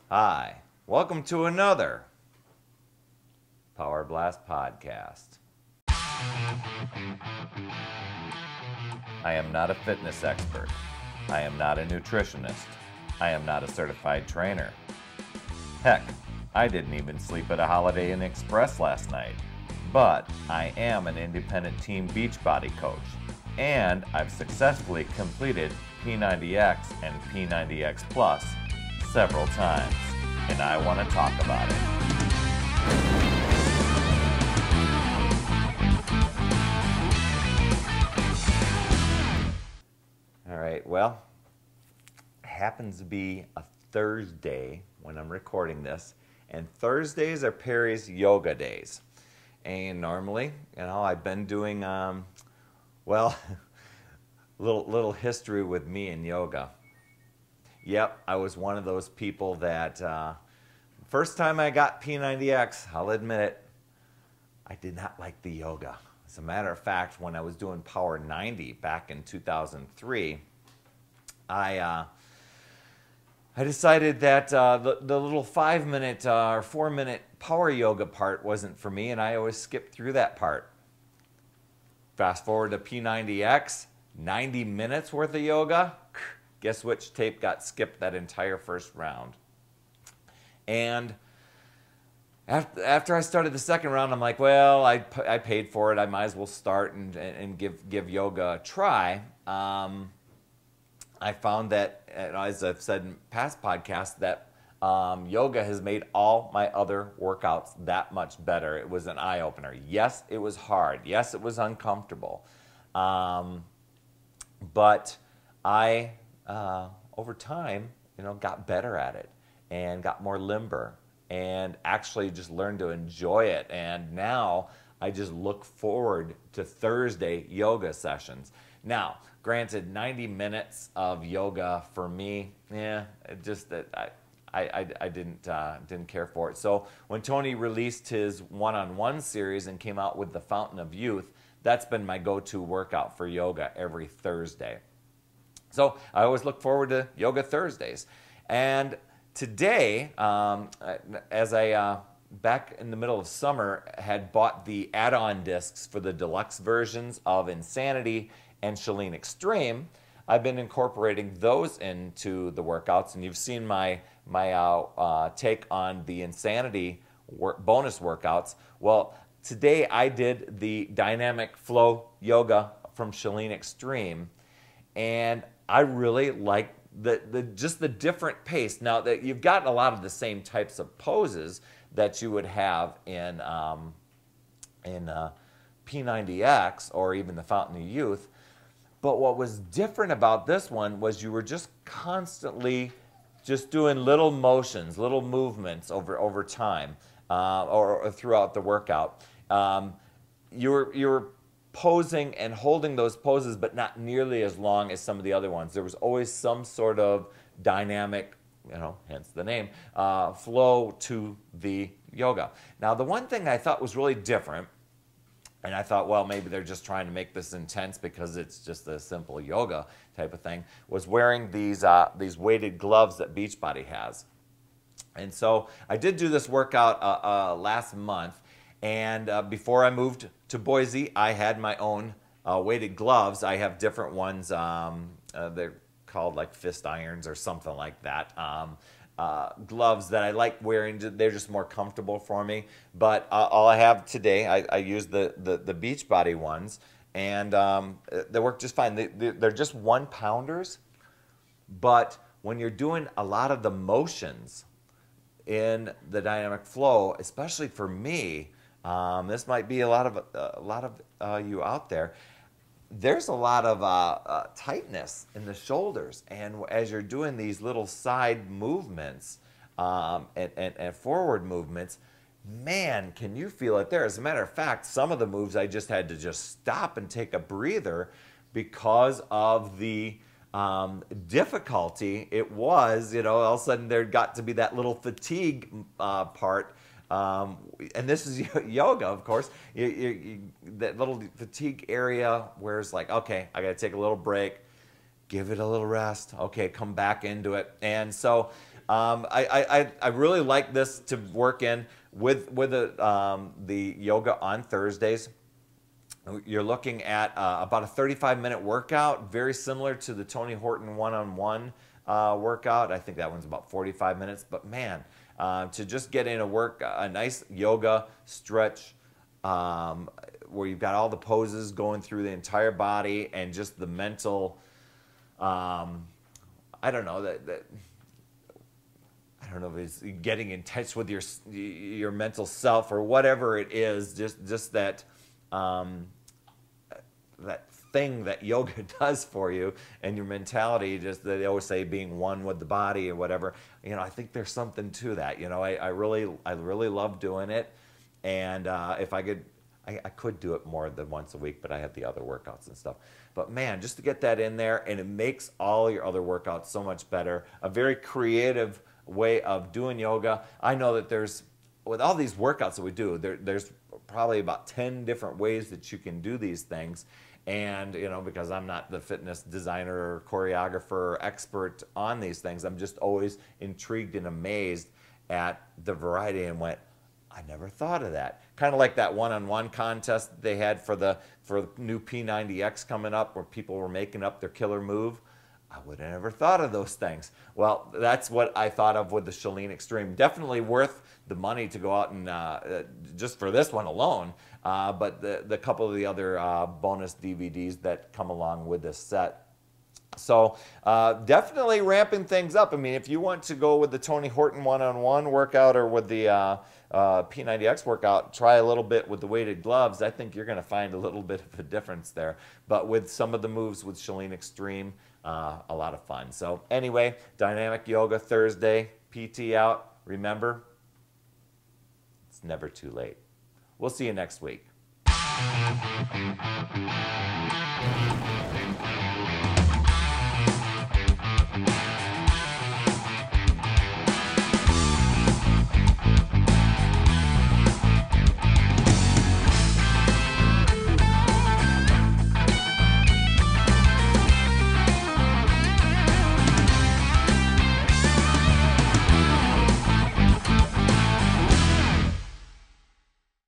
Hi, welcome to another Power Blast podcast. I am not a fitness expert. I am not a nutritionist. I am not a certified trainer. Heck, I didn't even sleep at a Holiday Inn Express last night. But I am an independent team Beachbody coach, and I've successfully completed P90X and P90X Plus several times, and I want to talk about it. All right, well, it happens to be a Thursday when I'm recording this, and Thursdays are Perry's yoga days. And normally, I've been doing, little history with me in yoga. Yep, I was one of those people that, first time I got P90X, I'll admit it, I did not like the yoga. As a matter of fact, when I was doing Power 90 back in 2003, I decided that the little 5-minute or 4-minute power yoga part wasn't for me, and I always skipped through that part. Fast forward to P90X, 90 minutes worth of yoga. Guess which tape got skipped that entire first round? And after I started the second round, I'm like, well, I paid for it. I might as well start and give yoga a try. I found that, as I've said in past podcasts, that yoga has made all my other workouts that much better. It was an eye-opener. Yes, it was hard. Yes, it was uncomfortable. But I, over time, got better at it and got more limber and actually just learned to enjoy it. And now I just look forward to Thursday yoga sessions. Now, granted, 90 minutes of yoga for me, I didn't care for it. So when Tony released his one-on-one series and came out with the Fountain of Youth, that's been my go-to workout for yoga every Thursday. So I always look forward to Yoga Thursdays. And today, as I, back in the middle of summer, had bought the add-on discs for the deluxe versions of Insanity and ChaLean Extreme, I've been incorporating those into the workouts, and you've seen my take on the Insanity bonus workouts. Well, today I did the dynamic flow yoga from ChaLean Extreme, and I really like just the different pace. Now that you've got a lot of the same types of poses that you would have in P90X or even the Fountain of Youth. But what was different about this one was you were just constantly just doing little motions, little movements over time or throughout the workout. You were posing and holding those poses, but not nearly as long as some of the other ones. There was always some sort of dynamic, hence the name, flow to the yoga. Now, the one thing I thought was really different, and I thought, well, maybe they're just trying to make this intense because it's just a simple yoga type of thing, was wearing these weighted gloves that Beachbody has. And so I did do this workout last month, and before I moved to Boise, I had my own weighted gloves. I have different ones. They're called like fist irons or something like that. Gloves that I like wearing. They're just more comfortable for me. But all I have today, I use the Beachbody ones, and they work just fine. They're just 1-pounders, but when you're doing a lot of the motions in the dynamic flow, especially for me, this might be a lot of you out there. There's a lot of tightness in the shoulders, and as you're doing these little side movements and forward movements, man, can you feel it there. As a matter of fact, some of the moves I just had to just stop and take a breather because of the difficulty it was. All of a sudden there got to be that little fatigue part. And this is yoga, of course. That little fatigue area where it's like, okay, I got to take a little break, give it a little rest. Okay, come back into it. And so I really like this to work in with the yoga on Thursdays. You're looking at about a 35-minute workout, very similar to the Tony Horton one-on-one workout. I think that one's about 45 minutes. But man, to just get in a nice yoga stretch where you've got all the poses going through the entire body and just the mental, I don't know, I don't know if it's getting in touch with your mental self or whatever it is, just that that thing that yoga does for you and your mentality, just that they always say being one with the body or whatever. I think there's something to that. I really love doing it, and if I could do it more than once a week, but I have the other workouts and stuff. But man, just to get that in there, and it makes all your other workouts so much better. A very creative way of doing yoga. I know that with all these workouts that we do, there's probably about 10 different ways that you can do these things. And, because I'm not the fitness designer or choreographer or expert on these things, I'm just always intrigued and amazed at the variety and went, I never thought of that. Kind of like that one-on-one contest they had for new P90X coming up, where people were making up their killer move. I would have never thought of those things. Well, that's what I thought of with the ChaLean Extreme. Definitely worth the money to go out and just for this one alone. But the couple of the other bonus DVDs that come along with this set. So definitely ramping things up. I mean, if you want to go with the Tony Horton one-on-one workout or with the P90X workout, try a little bit with the weighted gloves. I think you're going to find a little bit of a difference there. But with some of the moves with ChaLean Extreme, a lot of fun. So anyway, dynamic yoga Thursday, PT out. Remember, it's never too late. We'll see you next week.